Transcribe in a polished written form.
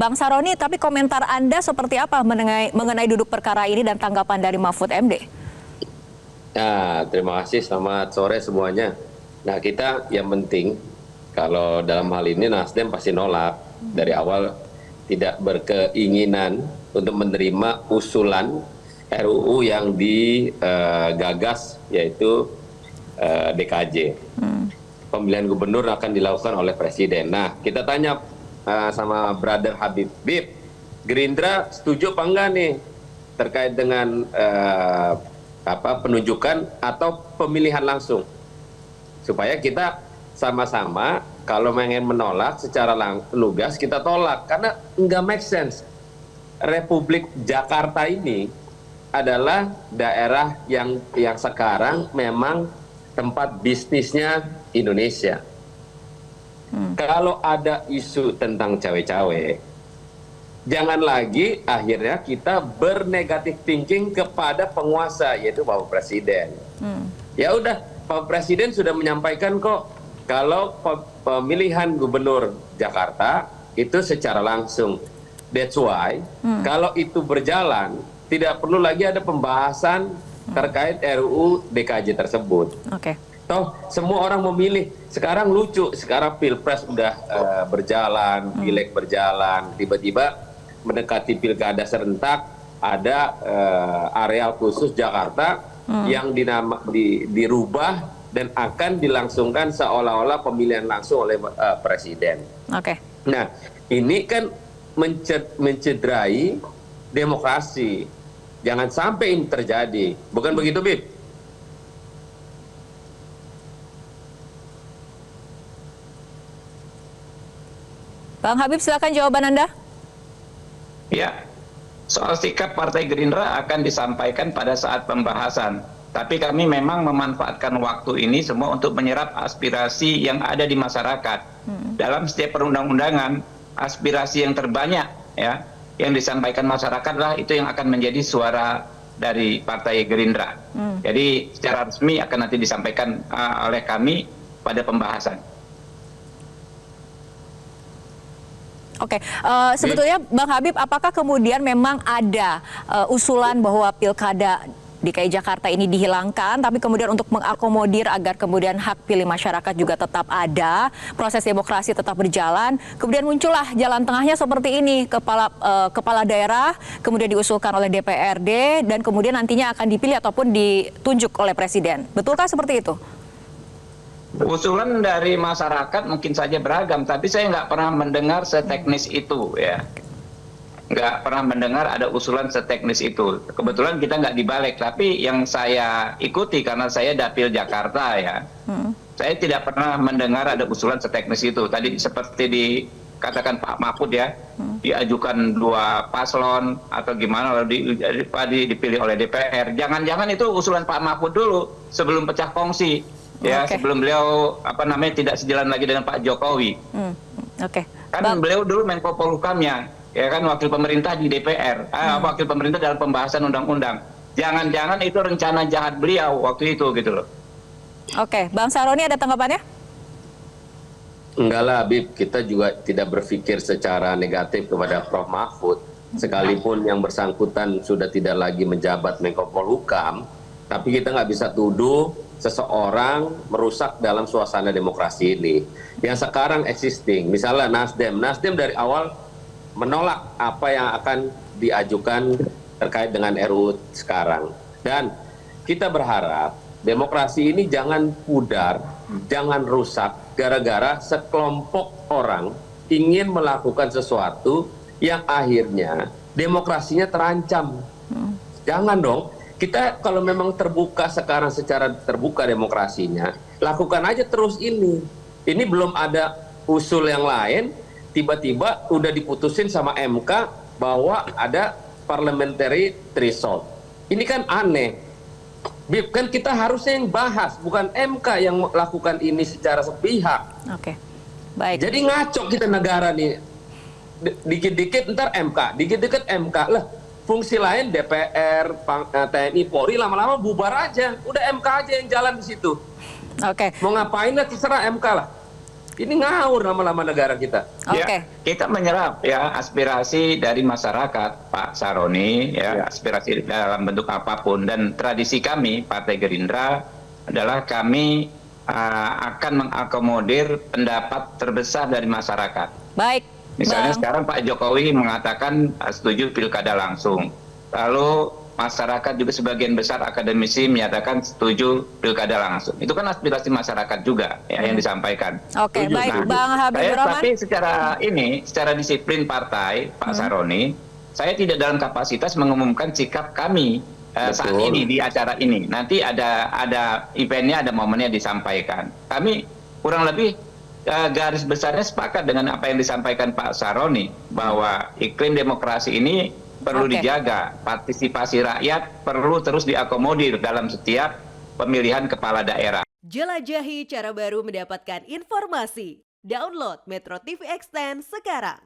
Bang Saroni, tapi komentar Anda seperti apa mengenai duduk perkara ini dan tanggapan dari Mahfud MD? Nah, terima kasih. Selamat sore semuanya. Nah, kita yang penting kalau dalam hal ini Nasdem pasti nolak dari awal, tidak berkeinginan untuk menerima usulan RUU yang digagas yaitu DKJ. Pemilihan gubernur akan dilakukan oleh presiden. Nah, kita tanya sama brother Habib, Gerindra setuju apa enggak nih terkait dengan penunjukan atau pemilihan langsung, supaya kita sama-sama kalau ingin menolak secara lugas kita tolak, karena nggak make sense. Republik Jakarta ini adalah daerah yang sekarang memang tempat bisnisnya Indonesia. Kalau ada isu tentang cawe-cawe, jangan lagi akhirnya kita bernegatif thinking kepada penguasa, yaitu Bapak Presiden. Ya udah, Bapak Presiden sudah menyampaikan kok kalau pemilihan gubernur Jakarta itu secara langsung. That's why kalau itu berjalan tidak perlu lagi ada pembahasan terkait RUU DKJ tersebut. Toh semua orang memilih. Sekarang lucu, sekarang Pilpres udah berjalan, Pileg berjalan, tiba-tiba mendekati pilkada serentak ada areal khusus Jakarta yang dirubah dan akan dilangsungkan seolah-olah pemilihan langsung oleh presiden. Nah, ini kan mencederai demokrasi. Jangan sampai ini terjadi. Bukan begitu, Bib? Bang Habib, silakan jawaban Anda. Ya, soal sikap Partai Gerindra akan disampaikan pada saat pembahasan. Tapi kami memang memanfaatkan waktu ini semua untuk menyerap aspirasi yang ada di masyarakat. Dalam setiap perundang-undangan, aspirasi yang terbanyak ya yang disampaikan masyarakat lah itu yang akan menjadi suara dari Partai Gerindra. Jadi secara resmi akan nanti disampaikan oleh kami pada pembahasan. Sebetulnya Bang Habib, apakah kemudian memang ada usulan bahwa pilkada DKI Jakarta ini dihilangkan, tapi kemudian untuk mengakomodir agar kemudian hak pilih masyarakat juga tetap ada, proses demokrasi tetap berjalan, kemudian muncullah jalan tengahnya seperti ini, kepala daerah kemudian diusulkan oleh DPRD dan kemudian nantinya akan dipilih ataupun ditunjuk oleh presiden. Betulkah seperti itu? Usulan dari masyarakat mungkin saja beragam, tapi saya nggak pernah mendengar seteknis itu ya. Nggak pernah mendengar ada usulan seteknis itu. Kebetulan kita nggak dibalik, tapi yang saya ikuti karena saya dapil Jakarta ya, saya tidak pernah mendengar ada usulan seteknis itu. Tadi seperti dikatakan Pak Mahfud ya, diajukan dua paslon atau gimana lalu dipilih oleh DPR. Jangan-jangan itu usulan Pak Mahfud dulu sebelum pecah kongsi ya, sebelum beliau tidak sejalan lagi dengan Pak Jokowi. Kan beliau dulu Menko Polhukamnya. Ya kan, wakil pemerintah di DPR, wakil pemerintah dalam pembahasan undang-undang. Jangan-jangan itu rencana jahat beliau waktu itu gitu loh. Bang Saroni ada tanggapannya? Enggak lah, Bib. Kita juga tidak berpikir secara negatif kepada Prof. Mahfud. Sekalipun yang bersangkutan sudah tidak lagi menjabat Menko Polhukam, tapi kita nggak bisa tuduh seseorang merusak dalam suasana demokrasi ini. Yang sekarang existing, misalnya Nasdem dari awal menolak apa yang akan diajukan terkait dengan RUU sekarang. Dan kita berharap demokrasi ini jangan pudar, jangan rusak gara-gara sekelompok orang ingin melakukan sesuatu yang akhirnya demokrasinya terancam. Jangan dong. Kita kalau memang terbuka sekarang secara terbuka demokrasinya, lakukan aja terus ini. Ini belum ada usul yang lain, tiba-tiba udah diputusin sama MK bahwa ada parliamentary threshold. Ini kan aneh. Bib, kan kita harusnya yang bahas, bukan MK yang melakukan ini secara sepihak. Baik. Jadi ngaco kita negara nih. Dikit-dikit ntar MK, dikit-dikit MK. Lah, fungsi lain DPR, TNI, Polri lama-lama bubar aja. Udah MK aja yang jalan di situ. Mau ngapain lah terserah MK lah. Ini ngawur lama-lama negara kita. Oke. Ya, kita menyerap ya aspirasi dari masyarakat, Pak Saroni, ya aspirasi dalam bentuk apapun, dan tradisi kami Partai Gerindra adalah kami akan mengakomodir pendapat terbesar dari masyarakat. Baik. Misalnya Bang. sekarang Pak Jokowi mengatakan setuju pilkada langsung, lalu masyarakat juga sebagian besar akademisi menyatakan setuju pilkada langsung. Itu kan aspirasi masyarakat juga ya yang disampaikan. Oke, Setuju, baik setuju. Bang Habibur Rahman. Tapi secara disiplin partai, Pak Saroni, saya tidak dalam kapasitas mengumumkan sikap kami saat Betul. ini di acara ini. Nanti ada eventnya, ada momennya disampaikan. Kami kurang lebih garis besarnya sepakat dengan apa yang disampaikan Pak Saroni, bahwa iklim demokrasi ini perlu Oke. dijaga, partisipasi rakyat perlu terus diakomodir dalam setiap pemilihan kepala daerah. Jelajahi cara baru mendapatkan informasi. Download Metro TV Extend sekarang.